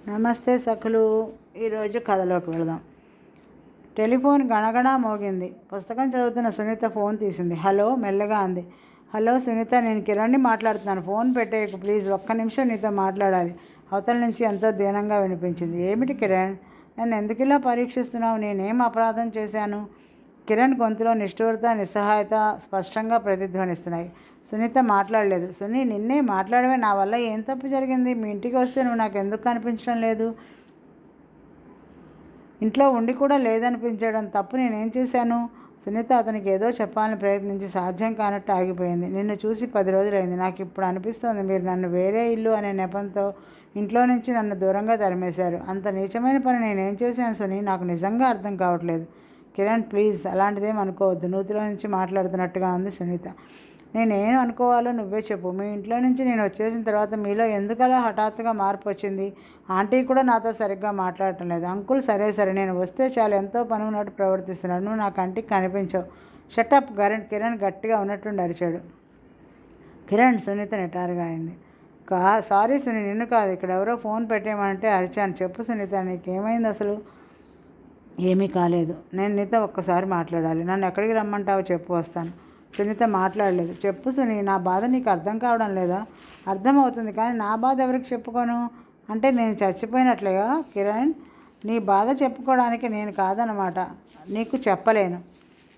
నమస్తే సఖులు. ఈరోజు కథలోకి వెళదాం. టెలిఫోన్ గణగణ మోగింది. పుస్తకం చదువుతున్న సునీత ఫోన్ తీసింది. హలో మెల్లగా అంది. హలో సునీత, నేను కిరణ్ని మాట్లాడుతున్నాను. ఫోన్ పెట్టేయకు ప్లీజ్, ఒక్క నిమిషం నీతో మాట్లాడాలి. అవతల నుంచి ఎంతో దీనంగా వినిపించింది. ఏమిటి కిరణ్, నన్ను ఎందుకు ఇలా పరీక్షిస్తున్నావు? నేనేం అపరాధం చేశాను? కిరణ్ గొంతులో నిష్ఠూరత, నిస్సహాయత స్పష్టంగా ప్రతిధ్వనిస్తున్నాయి. సునీత మాట్లాడలేదు. సునీ, నిన్నే మాట్లాడమే, నా వల్ల ఏం తప్పు జరిగింది? మీ ఇంటికి వస్తే నువ్వు నాకు ఎందుకు కనిపించడం లేదు? ఇంట్లో ఉండి కూడా లేదనిపించడం తప్పు నేనేం చేశాను? సునీత అతనికి ఏదో చెప్పాలని ప్రయత్నించి సాధ్యం కానట్టు ఆగిపోయింది. నిన్ను చూసి 10 రోజులైంది. నాకు ఇప్పుడు అనిపిస్తోంది మీరు నన్ను వేరే ఇల్లు అనే నెపంతో ఇంట్లో నుంచి నన్ను దూరంగా తరిమేశారు. అంత నీచమైన పని నేనేం చేశాను సునీ? నాకు నిజంగా అర్థం కావట్లేదు. కిరణ్ ప్లీజ్, అలాంటిదేం అనుకోవద్దు. నూతిలో నుంచి మాట్లాడుతున్నట్టుగా ఉంది సునీత. నేనేం అనుకోవాలో నువ్వే చెప్పు. మీ ఇంట్లో నుంచి నేను వచ్చేసిన తర్వాత మీలో ఎందుకలా హఠాత్తుగా మార్పు వచ్చింది? ఆంటీ కూడా నాతో సరిగ్గా మాట్లాడటం లేదు. అంకుల్ సరే నేను వస్తే చాలు ఎంతో పని ఉన్నట్టు ప్రవర్తిస్తున్నాడు. నువ్వు నా కంటికి కనిపించవు. షటప్ కిరణ్ గట్టిగా ఉన్నట్టుండి అరిచాడు. కిరణ్ సునీత నిటారుగా అయింది. సారీ సునీ, నిన్ను కాదు, ఇక్కడ ఎవరో ఫోన్ పెట్టేయమంటే అరిచాను. చెప్పు సునీత, నీకేమైంది అసలు? ఏమీ కాలేదు. నేను నీతో ఒక్కసారి మాట్లాడాలి. నన్ను ఎక్కడికి రమ్మంటావో చెప్పు, వస్తాను. సునీత మాట్లాడలేదు. చెప్పు సునీ, నా బాధ నీకు అర్థం కావడం లేదా? అర్థమవుతుంది, కానీ నా బాధ ఎవరికి చెప్పుకోను? అంటే నేను చచ్చిపోయినట్లేగా కిరణ్? నీ బాధ చెప్పుకోవడానికి నేను కాదనమాట, నీకు చెప్పలేను.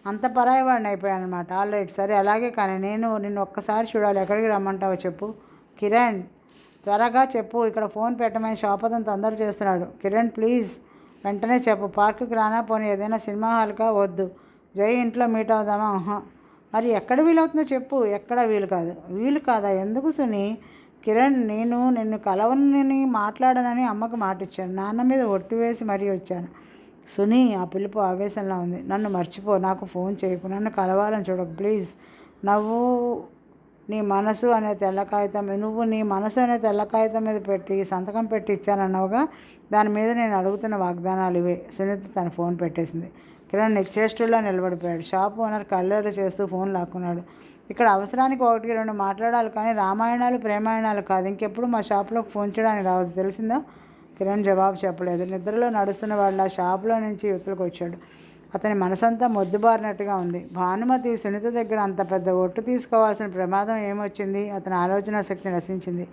అంత పరాయివాడిని అయిపోయానమాట. ఆల్ రైట్, సరే అలాగే, కానీ నిన్ను ఒక్కసారి చూడాలి. ఎక్కడికి రమ్మంటావో చెప్పు. కిరణ్ త్వరగా చెప్పు. ఇక్కడ ఫోన్ పెట్టమని షాపతను తొందర చేస్తున్నాడు. కిరణ్ ప్లీజ్ వెంటనే చెప్పు. పార్కుకి రానా? పోనీ ఏదైనా సినిమా హాల్కా? వద్దు. జై ఇంట్లో మీట్ అవుదామా? మరి ఎక్కడ వీలవుతుందో చెప్పు. ఎక్కడ వీలు కాదు. వీలు కాదా? ఎందుకు సునీ? కిరణ్, నేను నిన్ను కలవనని మాట్లాడనని అమ్మకు మాటిచ్చాను. నాన్న మీద ఒట్టు వేసి మరీ వచ్చాను. సునీ, ఆ పిలుపు ఆవేశంలో ఉంది. నన్ను మర్చిపో, నాకు ఫోన్ చేయకు, నన్ను కలవాలని చూడకు ప్లీజ్. నువ్వు నీ మనసు అనే తెల్ల కాగితం మీద పెట్టి సంతకం పెట్టి ఇచ్చానన్నావుగా, దాని మీద నేను అడుగుతున్న వాగ్దానాలు ఇవే. సునీత తన ఫోన్ పెట్టేసింది. కిరణ్ నిశ్చేష్టుల్లో నిలబడిపోయాడు. షాప్ ఓనర్ కల్లెర్ర చేస్తూ ఫోన్ లాక్కున్నాడు. ఇక్కడ అవసరానికి 1-2 మాట్లాడాలి, కానీ రామాయణాలు ప్రేమాయణాలు కాదు. ఇంకెప్పుడు మా షాప్లోకి ఫోన్ చేయడానికి రావద్దు, తెలిసిందా? కిరణ్ జవాబు చెప్పలేదు. నిద్రలో నడుస్తున్న వాళ్ళ షాపులో నుంచి యువతలకు వచ్చాడు. అతని మనసంతా మొద్దుబారినట్టుగా ఉంది. భానుమతి సునీత దగ్గర అంత పెద్ద ఒట్టు తీసుకోవాల్సిన ప్రమాదం ఏమొచ్చింది? అతని ఆలోచన శక్తి నశించింది.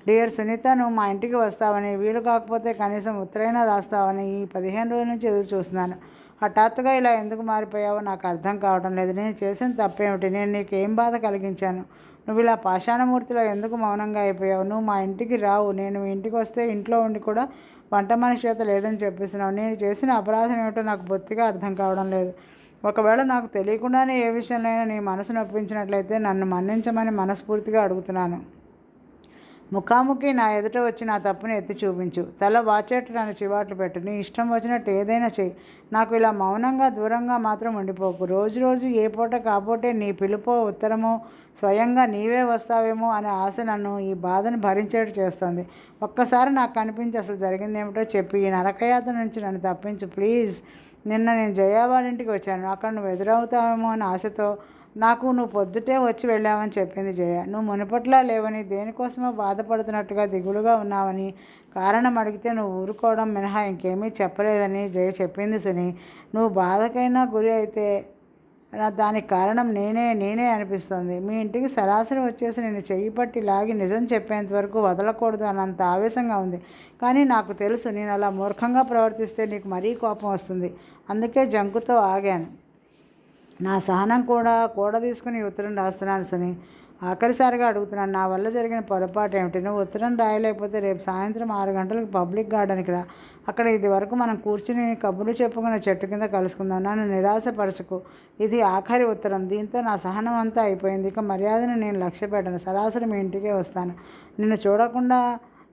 డియర్ సునీత, నువ్వు మా ఇంటికి వస్తావని, వీలు కాకపోతే కనీసం ఉత్తరైనా రాస్తావని ఈ 15 రోజుల నుంచి ఎదురు చూస్తున్నాను. హఠాత్తుగా ఇలా ఎందుకు మారిపోయావో నాకు అర్థం కావడం లేదు. నేను చేసిన తప్పేమిటి? నేను నీకు ఏం బాధ కలిగించాను? నువ్వు ఇలా పాషాణమూర్తిలో ఎందుకు మౌనంగా అయిపోయావు? నువ్వు మా ఇంటికి రావు. నేను మీ ఇంటికి వస్తే ఇంట్లో ఉండి కూడా వంట మనిషి చేత లేదని చెప్పేస్తున్నావు. నేను చేసిన అపరాధం ఏమిటో నాకు బొత్తిగా అర్థం కావడం లేదు. ఒకవేళ నాకు తెలియకుండానే ఏ విషయంలోనైనా నీ మనసు నొప్పించినట్లయితే నన్ను మన్నించమని మనస్ఫూర్తిగా అడుగుతున్నాను. ముఖాముఖి నా ఎదుట వచ్చి నా తప్పుని ఎత్తి చూపించు. తల వాచేట్టు నన్ను చివాట్లు పెట్టు. నీ ఇష్టం వచ్చినట్టు ఏదైనా చెయ్యి. నాకు ఇలా మౌనంగా దూరంగా మాత్రం ఉండిపోకు. రోజు ఏ పూట కాబోటే నీ పిలుపో ఉత్తరమో స్వయంగా నీవే వస్తావేమో అనే ఆశ నన్ను ఈ బాధను భరించేట్టు చేస్తుంది. ఒక్కసారి నాకు కనిపించి అసలు జరిగిందేమిటో చెప్పి ఈ నరకయాతన నుంచి నన్ను తప్పించు ప్లీజ్. నిన్న నేను జయ వాళ్ళ ఇంటికి వచ్చాను. అక్కడ నువ్వు ఎదురవుతావేమో అని ఆశతో నాకు నువ్వు పొద్దుటే వచ్చి వెళ్ళావని చెప్పింది జయ. నువ్వు మునుపట్లా లేవని, దేనికోసమో బాధపడుతున్నట్టుగా దిగులుగా ఉన్నావని కారణం అడిగితే నువ్వు ఊరుకోవడం మినహా ఇంకేమీ చెప్పలేదని జయ చెప్పింది సునీ. నువ్వు బాధకైనా గురి అయితే దానికి కారణం నేనే అనిపిస్తుంది. మీ ఇంటికి సరాసరి వచ్చేసి నేను చెయ్యి పట్టి లాగి నిజం చెప్పేంత వరకు వదలకూడదు అన్నంత ఆవేశంగా ఉంది. కానీ నాకు తెలుసు నేను అలా మూర్ఖంగా ప్రవర్తిస్తే నీకు మరీ కోపం వస్తుంది. అందుకే జంకుతో ఆగాను. నా సహనం కూడా తీసుకుని ఉత్తరం రాస్తున్నాను సునీ. ఆఖరిసారిగా అడుగుతున్నాను, నా వల్ల జరిగిన పొరపాటు ఏమిటి? నువ్వు ఉత్తరం రాయలేకపోతే రేపు సాయంత్రం 6 గంటలకు పబ్లిక్ గార్డెన్కి రా. అక్కడ ఇది వరకు మనం కూర్చుని కబుర్లు చెప్పుకున్న చెట్టు కింద కలుసుకుందాం. నన్ను నిరాశపరచకు. ఇది ఆఖరి ఉత్తరం. దీంతో నా సహనం అంతా అయిపోయింది. ఇక మర్యాదను నేను లక్ష్య పెట్టను. సరాసరి మీ ఇంటికే వస్తాను. నిన్ను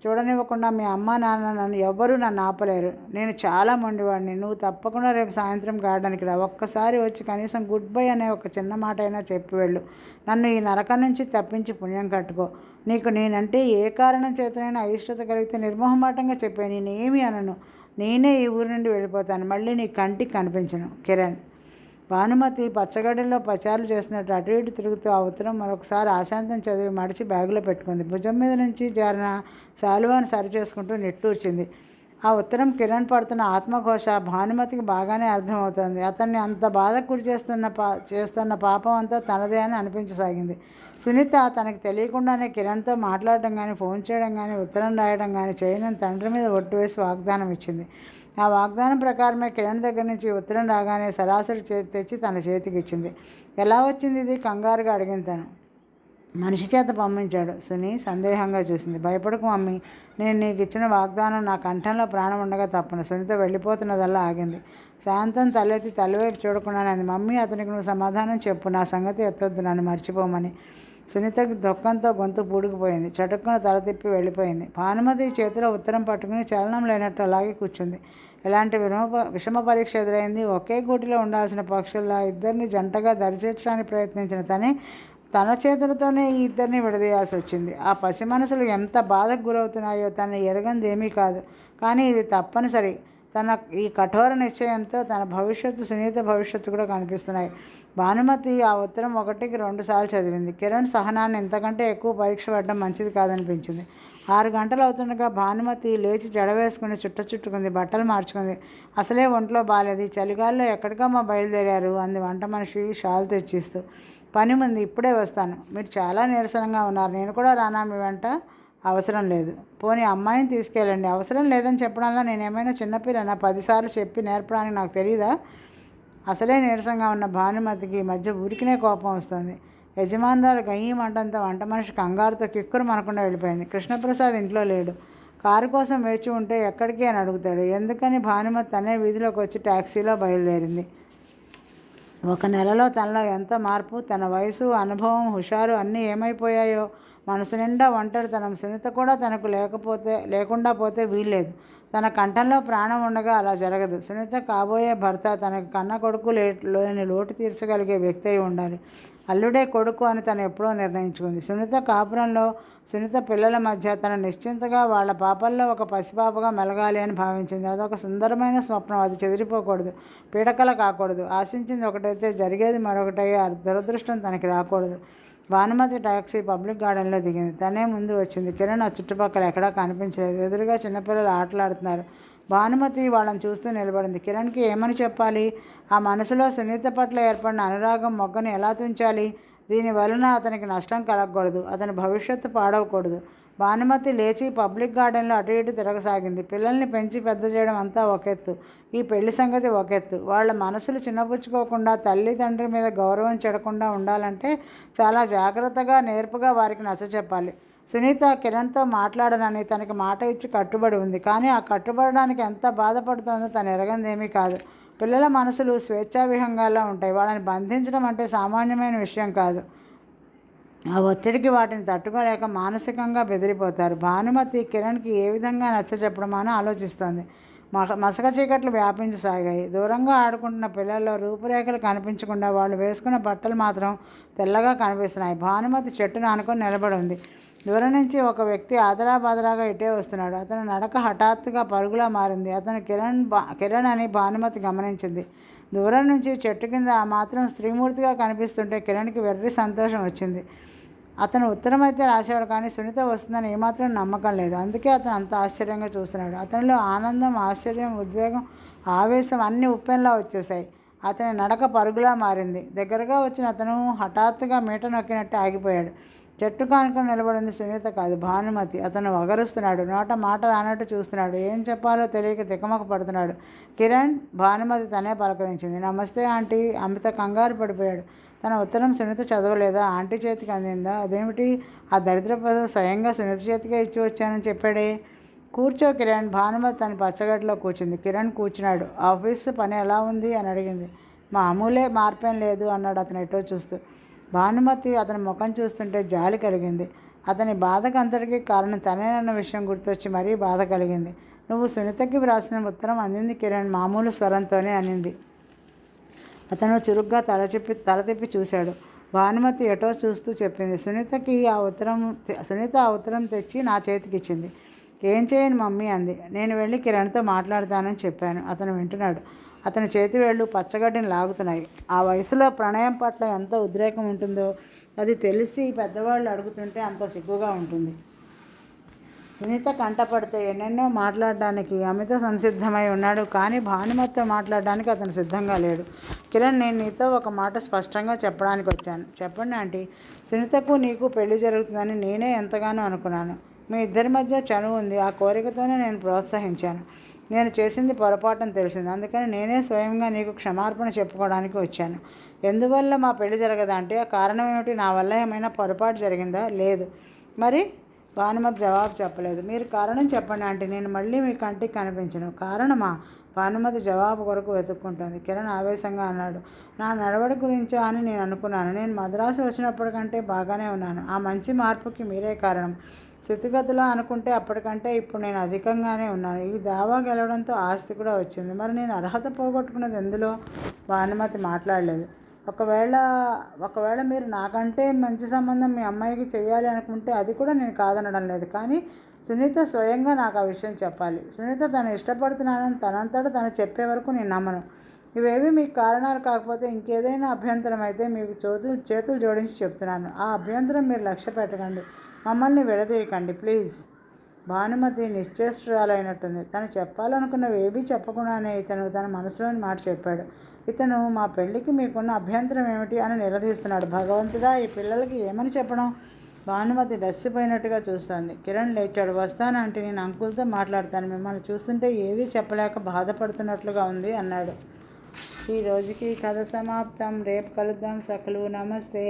చూడనివ్వకుండా మీ అమ్మ నాన్న ఎవ్వరూ నన్ను ఆపలేరు. నేను చాలా మొండివాడిని. నువ్వు తప్పకుండా రేపు సాయంత్రం గార్డెన్కి రా. ఒక్కసారి వచ్చి కనీసం గుడ్ బై అనే ఒక చిన్న మాట అయినా చెప్పి వెళ్ళు. నన్ను ఈ నరకం నుంచి తప్పించి పుణ్యం కట్టుకో. నీకు నేనంటే ఏ కారణం చేతనైనా అయిష్టత కలిగితే నిర్మోహమాటంగా చెప్పే. నేనేమీ అనను. నేనే ఈ ఊరి నుండి వెళ్ళిపోతాను. మళ్ళీ నీ కంటికి కనిపించను. కిరణ్ భానుమతి పచ్చగడ్డల్లో పచారులు చేస్తున్నట్టు అటు ఇటు తిరుగుతూ ఆ ఉత్తరం మరొకసారి ఆశాంతం చదివి మడిచి బ్యాగులో పెట్టుకుంది. భుజం మీద నుంచి జారిన శాలువాను సరిచేసుకుంటూ నిట్టూర్చింది. ఆ ఉత్తరం కిరణ్ పడుతున్న ఆత్మఘోష భానుమతికి బాగానే అర్థమవుతోంది. అతన్ని అంత బాధకు గురి చేస్తున్న పాపం అంతా తనదే అని అనిపించసాగింది. సునీత తనకి తెలియకుండానే కిరణ్తో మాట్లాడడం కానీ, ఫోన్ చేయడం కానీ, ఉత్తరం రాయడం కానీ చేయనని తండ్రి మీద ఒట్టు వేసి వాగ్దానం ఇచ్చింది. ఆ వాగ్దానం ప్రకారమే కిరణ్ దగ్గర నుంచి ఉత్తరం రాగానే సరాసరి తెచ్చి తన చేతికి ఇచ్చింది. ఎలా వచ్చింది ఇది? కంగారుగా అడిగింది తను. మనిషి చేత పంపించాడు. సునీ సందేహంగా చూసింది. భయపడకు మమ్మీ, నేను నీకు ఇచ్చిన వాగ్దానం నా కంఠంలో ప్రాణం ఉండగా తప్పను. సునీత వెళ్ళిపోతున్నదల్లా ఆగింది. శాంతం తలెత్తి తల్లివైపు చూడకుండానే అంది, మమ్మీ అతనికి నువ్వు సమాధానం చెప్పు, నా సంగతి ఎత్తొద్దు, నన్ను మర్చిపోమని. సునీతకి దుఃఖంతో గొంతు పూడుకుపోయింది. చటుక్కున తల తిప్పి వెళ్ళిపోయింది. భానుమతి చేతిలో ఉత్తరం పట్టుకుని చలనం లేనట్టు అలాగే కూర్చుంది. ఎలాంటి విషమ పరీక్ష ఎదురైంది. ఒకే గూటిలో ఉండాల్సిన పక్షుల్లా ఇద్దరిని జంటగా దరిచేర్చడానికి ప్రయత్నించిన తన చేతులతోనే ఈ ఇద్దరిని విడదీయాల్సి వచ్చింది. ఆ పసి మనసులు ఎంత బాధకు గురవుతున్నాయో తను ఎరగంది ఏమీ కాదు. కానీ ఇది తప్పనిసరి. తన ఈ కఠోర నిశ్చయంతో తన భవిష్యత్తు, సునీత భవిష్యత్తు కూడా కనిపిస్తున్నాయి. భానుమతి ఆ ఉత్తరం 1కి 2 సార్లు చదివింది. కిరణ్ సహనాన్ని ఇంతకంటే ఎక్కువ పరీక్ష పడడం మంచిది కాదనిపించింది. 6 గంటలు అవుతుండగా భానుమతి లేచి జడ వేసుకుని చుట్టుకుంది, బట్టలు మార్చుకుంది. అసలే ఒంట్లో బాలేదు. చలిగాల్లో ఎక్కడికమ్మా బయలుదేరారు అంది వంట మనిషి షాల్ తెచ్చిస్తూ. పని ఉంది, ఇప్పుడే వస్తాను. మీరు చాలా నీరసంగా ఉన్నారు. నేను కూడా రానా మీ వెంట? అవసరం లేదు. పోనీ అమ్మాయిని తీసుకెళ్ళండి. అవసరం లేదని చెప్పడంలో నేనేమైనా చిన్నపిల్లనా? 10 సార్లు చెప్పి నేర్పడానికి నాకు తెలియదా? అసలే నీరసంగా ఉన్న భానుమతికి ఈ మధ్య ఊరికినే కోపం వస్తుంది. యజమానురాలు గయ్యమంటంత వంట మనిషి కంగారుతో కిక్కురు మనకుండా వెళ్ళిపోయింది. కృష్ణప్రసాద్ ఇంట్లో లేడు. కారు కోసం వేచి ఉంటే ఎక్కడికి అని అడుగుతాడు. ఎందుకని భానుమతి తనే వీధిలోకి వచ్చి ట్యాక్సీలో బయలుదేరింది. 1 నెలలో తనలో ఎంత మార్పు! తన వయసు, అనుభవం, హుషారు అన్నీ ఏమైపోయాయో! మనసు నిండా ఒంటరితనం. సునీత కూడా తనకు లేకుండా పోతే వీల్లేదు. తన కంఠంలో ప్రాణం ఉండగా అలా జరగదు. సునీత కాబోయే భర్త తనకు కన్న కొడుకు లేని లోటు తీర్చగలిగే వ్యక్తి అయి ఉండాలి. అల్లుడే కొడుకు అని తను ఎప్పుడో నిర్ణయించుకుంది. సునీత కాపురంలో, సునీత పిల్లల మధ్య తన నిశ్చింతగా వాళ్ళ పాపల్లో ఒక పసిపాపగా మెలగాలి అని భావించింది. అదొక సుందరమైన స్వప్నం. అది చెదిరిపోకూడదు, పీడకల కాకూడదు. ఆశించింది ఒకటైతే జరిగేది మరొకటయ్యే దురదృష్టం తనకి రాకూడదు. భానుమతి టాక్సీ పబ్లిక్ గార్డెన్లో దిగింది. తనే ముందు వచ్చింది. కిరణ్ ఆ చుట్టుపక్కల ఎక్కడా కనిపించలేదు. ఎదురుగా చిన్నపిల్లలు ఆటలాడుతున్నారు. భానుమతి వాళ్ళని చూస్తూ నిలబడింది. కిరణ్కి ఏమని చెప్పాలి? ఆ మనసులో సునీత పట్ల ఏర్పడిన అనురాగం మొగ్గను ఎలా తుంచాలి? దీనివలన అతనికి నష్టం కలగకూడదు, అతని భవిష్యత్తు పాడవకూడదు. భానుమతి లేచి పబ్లిక్ గార్డెన్లో అటు ఇటు తిరగసాగింది. పిల్లల్ని పెంచి పెద్ద చేయడం అంతా ఒకెత్తు, ఈ పెళ్లి సంగతి ఒకెత్తు. వాళ్ళ మనసులు చిన్నపుచ్చుకోకుండా, తల్లి తండ్రి మీద గౌరవం చెడకుండా ఉండాలంటే చాలా జాగ్రత్తగా, నేర్పుగా వారికి నచ్చచెప్పాలి. సునీత కిరణ్తో మాట్లాడనని తనకి మాట ఇచ్చి కట్టుబడి ఉంది. కానీ ఆ కట్టుబడడానికి ఎంత బాధపడుతోందో తను ఎరగందేమీ కాదు. పిల్లల మనసులు స్వేచ్ఛావిహంగాల్లో ఉంటాయి. వాళ్ళని బంధించడం అంటే సామాన్యమైన విషయం కాదు. ఆ ఒత్తిడికి వాటిని తట్టుకోలేక మానసికంగా బెదిరిపోతారు. భానుమతి కిరణ్కి ఏ విధంగా నచ్చచెప్పడమా అని ఆలోచిస్తోంది. మసక చీకట్లు వ్యాపించసాగాయి. దూరంగా ఆడుకుంటున్న పిల్లల్లో రూపురేఖలు కనిపించకుండా వాళ్ళు వేసుకున్న బట్టలు మాత్రం తెల్లగా కనిపిస్తున్నాయి. భానుమతి చెట్టును ఆనుకొని నిలబడి ఉంది. దూరం నుంచి ఒక వ్యక్తి ఆదరాబాదరాగా ఇటే వస్తున్నాడు. అతని నడక హఠాత్తుగా పరుగులా మారింది. అతను కిరణ్ అని భానుమతి గమనించింది. దూరం నుంచి చెట్టు కింద ఆ మాత్రం స్త్రీమూర్తిగా కనిపిస్తుంటే కిరణ్కి వెర్రి సంతోషం వచ్చింది. అతను ఉత్తరం అయితే రాశాడు, కానీ సునీత వస్తుందని ఏమాత్రం నమ్మకం లేదు. అందుకే అతను అంత ఆశ్చర్యంగా చూస్తున్నాడు. అతనిలో ఆనందం, ఆశ్చర్యం, ఉద్వేగం, ఆవేశం అన్నీ ఉప్పెన్లా వచ్చేశాయి. అతని నడక పరుగులా మారింది. దగ్గరగా వచ్చిన అతను హఠాత్తుగా మీట నొక్కినట్టు ఆగిపోయాడు. చెట్టు కానుకొని నిలబడింది సునీత కాదు, భానుమతి. అతను వగరుస్తున్నాడు. నోట మాట రానట్టు చూస్తున్నాడు. ఏం చెప్పాలో తెలియక తికమక పడుతున్నాడు. కిరణ్, భానుమతి తనే పలకరించింది. నమస్తే ఆంటీ. అమిత కంగారు పడిపోయాడు. తన ఉత్తరం సునీత చదవలేదా? ఆంటీ చేతికి అందిందా? అదేమిటి? ఆ దరిద్ర పదవి స్వయంగా సునీత చేతికే ఇచ్చి వచ్చానని చెప్పాడే. కూర్చో కిరణ్. భానుమతి తన పచ్చగడ్డలో కూర్చుంది. కిరణ్ కూర్చున్నాడు. ఆఫీసు పని ఎలా ఉంది అని అడిగింది. మామూలే, మార్పేం లేదు అన్నాడు అతను ఎటో చూస్తూ. భానుమతి అతని ముఖం చూస్తుంటే జాలి కలిగింది. అతని బాధకు అంతటికీ కారణం తనేనన్న విషయం గుర్తొచ్చి మరీ బాధ కలిగింది. నువ్వు సునీతకి వ్రాసిన ఉత్తరం అందింది కిరణ్ మామూలు స్వరంతోనే అనింది. అతను చురుగ్గా తల తిప్పి చూశాడు. భానుమతి ఎటో చూస్తూ చెప్పింది. సునీత ఆ ఉత్తరం తెచ్చి నా చేతికి ఇచ్చింది. 'ఏం చేయను మమ్మీ' అంది. 'నేను వెళ్ళి కిరణ్తో మాట్లాడతానని చెప్పాను. అతను వింటున్నాడు. 'అవునా? సరే, నేను వెళ్ళి కిరణ్తో మాట్లాడతాను' అన్నాడు. 'సరే, అతని చేతి వేళ్ళు పచ్చగడ్డిని లాగుతున్నాయి. ఆ వయసులో ప్రణయం పట్ల ఎంత ఉద్రేకం ఉంటుందో అది తెలిసి పెద్దవాళ్ళు అడుగుతుంటే అంత సిగ్గుగా ఉంటుంది. సునీత కంటపడితే ఎన్నెన్నో మాట్లాడడానికి అమిత సంసిద్ధమై ఉన్నాడు. కానీ భానుమతితో మాట్లాడడానికి అతను సిద్ధంగా లేడు. కిరణ్, నేను నీతో ఒక మాట స్పష్టంగా చెప్పడానికి వచ్చాను. చెప్పండి ఆంటీ. సునీతకు నీకు పెళ్లి జరుగుతుందని నేనే ఎంతగానో అనుకున్నాను. మీ ఇద్దరి మధ్య చనువు ఉంది. ఆ కోరికతోనే నేను ప్రోత్సహించాను. నేను చేసింది పొరపాటుని తెలిసింది. అందుకని నేనే స్వయంగా నీకు క్షమార్పణ చెప్పుకోవడానికి వచ్చాను. ఎందువల్ల మా పెళ్లి జరగదా అంటే ఆ కారణం ఏమిటి? నా వల్ల ఏమైనా పొరపాటు జరిగిందా? లేదు. మరి? భానుమతి జవాబు చెప్పలేదు. మీరు కారణం చెప్పండి ఆంటీ, నేను మళ్ళీ మీ కంటికి కనిపించను. కారణమా? భానుమతి జవాబు కొరకు వెతుక్కుంటోంది. కిరణ్ ఆవేశంగా అన్నాడు. నా నడవడి గురించా అని నేను అనుకున్నాను. నేను మద్రాసు వచ్చినప్పటికంటే బాగానే ఉన్నాను. ఆ మంచి మార్పుకి మీరే కారణం. స్థితిగతులా అనుకుంటే అప్పటికంటే ఇప్పుడు నేను అధికంగానే ఉన్నాను. ఈ దావా గెలవడంతో ఆస్తి కూడా వచ్చింది. మరి నేను అర్హత పోగొట్టుకున్నది ఎందులో? భానుమతి మాట్లాడలేదు. ఒకవేళ మీరు నాకంటే మంచి సంబంధం మీ అమ్మాయికి చెయ్యాలి అనుకుంటే అది కూడా నేను కాదనడం లేదు. కానీ సునీత స్వయంగా నాకు ఆ విషయం చెప్పాలి. సునీత తను ఇష్టపడుతున్నానని తనంతట తను చెప్పే వరకు నేను నమ్మను. ఇవేవి మీకు కారణాలు కాకపోతే ఇంకేదైనా అభ్యంతరం అయితే మీకు చేతులు జోడించి చెప్తున్నాను. ఆ అభ్యంతరం మీరు లక్ష్య పెట్టకండి. మమ్మల్ని విడదీయకండి ప్లీజ్. భానుమతి నిశ్చేష్టురాలైనట్టుంది. తను చెప్పాలనుకున్నవి ఏవీ చెప్పకుండానే ఇతను తన మనసులోని మాట చెప్పాడు. ఇతను మా పెళ్లికి మీకున్న అభ్యంతరం ఏమిటి అని నిలదీస్తున్నాడు. భగవంతుడా, ఈ పిల్లలకి ఏమని చెప్పడం? భానుమతి డస్సిపోయినట్టుగా చూస్తోంది. కిరణ్ లేచాడు. వస్తానంటే నేను అంకుల్తో మాట్లాడతాను. మిమ్మల్ని చూస్తుంటే ఏదీ చెప్పలేక బాధపడుతున్నట్లుగా ఉంది అన్నాడు. ఈ రోజుకి కథ సమాప్తం. రేపు కలుద్దాం సకలు. నమస్తే.